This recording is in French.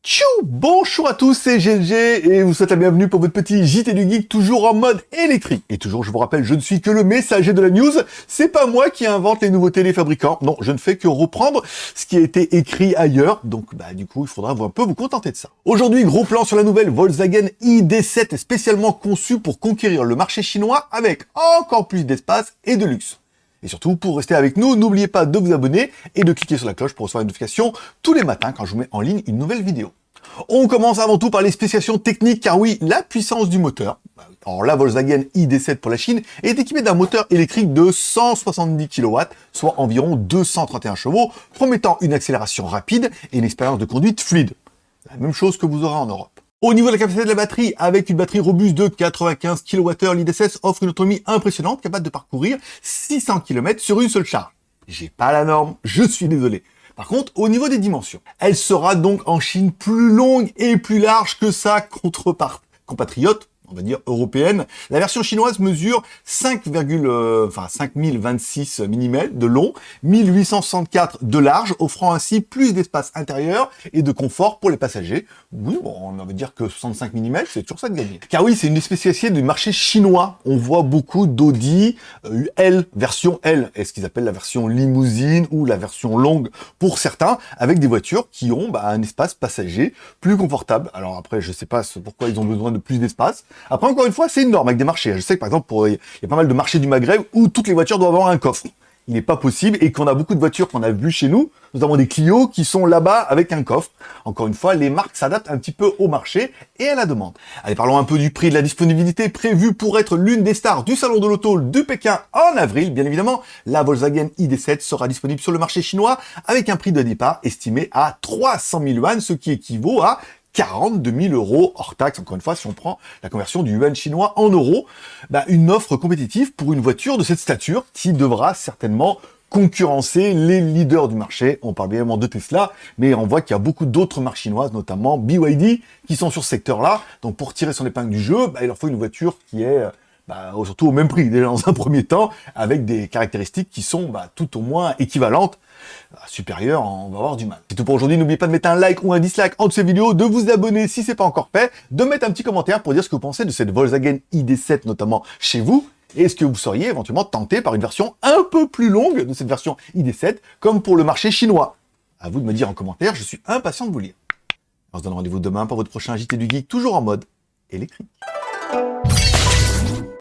Tchou! Bonjour à tous, c'est GLG et vous souhaite la bienvenue pour votre petit JT du Geek, toujours en mode électrique. Et toujours, je vous rappelle, je ne suis que le messager de la news, c'est pas moi qui invente les nouveautés des fabricants, non, je ne fais que reprendre ce qui a été écrit ailleurs, donc du coup, il faudra un peu vous contenter de ça. Aujourd'hui, gros plan sur la nouvelle Volkswagen ID.7 spécialement conçue pour conquérir le marché chinois avec encore plus d'espace et de luxe. Et surtout, pour rester avec nous, n'oubliez pas de vous abonner et de cliquer sur la cloche pour recevoir une notification tous les matins quand je vous mets en ligne une nouvelle vidéo. On commence avant tout par les spécifications techniques, car oui, la puissance du moteur. Alors la Volkswagen ID.7 pour la Chine est équipée d'un moteur électrique de 170 kW, soit environ 231 chevaux, promettant une accélération rapide et une expérience de conduite fluide. La même chose que vous aurez en Europe. Au niveau de la capacité de la batterie, avec une batterie robuste de 95 kWh, l'ID.7 offre une autonomie impressionnante, capable de parcourir 600 km sur une seule charge. J'ai pas la norme, je suis désolé. Par contre, au niveau des dimensions, elle sera donc en Chine plus longue et plus large que sa compatriote, on va dire européenne. La version chinoise mesure 5026 mm de long, 1864 de large, offrant ainsi plus d'espace intérieur et de confort pour les passagers. Oui, bon, on va dire que 65 mm, c'est toujours ça de gagner. Car oui, c'est une des spécialités du marché chinois. On voit beaucoup d'Audi L, version L, est ce qu'ils appellent la version limousine ou la version longue pour certains, avec des voitures qui ont un espace passager plus confortable. Alors après, je sais pas pourquoi ils ont besoin de plus d'espace. Après, encore une fois, c'est une norme avec des marchés. Je sais que par exemple, il y a pas mal de marchés du Maghreb où toutes les voitures doivent avoir un coffre. Il n'est pas possible, et qu'on a beaucoup de voitures qu'on a vues chez nous, notamment des Clio, qui sont là-bas avec un coffre. Encore une fois, les marques s'adaptent un petit peu au marché et à la demande. Allez, parlons un peu du prix, de la disponibilité prévue pour être l'une des stars du salon de l'auto de Pékin en avril. Bien évidemment, la Volkswagen ID.7 sera disponible sur le marché chinois avec un prix de départ estimé à 300 000 yuan, ce qui équivaut à 42 000 euros hors taxe. Encore une fois, si on prend la conversion du yuan chinois en euros, une offre compétitive pour une voiture de cette stature qui devra certainement concurrencer les leaders du marché. On parle bien évidemment de Tesla, mais on voit qu'il y a beaucoup d'autres marques chinoises, notamment BYD, qui sont sur ce secteur-là. Donc pour tirer son épingle du jeu, il leur faut une voiture qui est surtout au même prix, déjà dans un premier temps, avec des caractéristiques qui sont tout au moins équivalentes. Supérieures, on va avoir du mal. C'est tout pour aujourd'hui, n'oubliez pas de mettre un like ou un dislike en dessous de cette vidéo, de vous abonner si c'est pas encore fait, de mettre un petit commentaire pour dire ce que vous pensez de cette Volkswagen ID.7, notamment chez vous, et est-ce que vous seriez éventuellement tenté par une version un peu plus longue de cette version ID.7, comme pour le marché chinois. À vous de me dire en commentaire, je suis impatient de vous lire. On se donne rendez-vous demain pour votre prochain JT du Geek, toujours en mode électrique.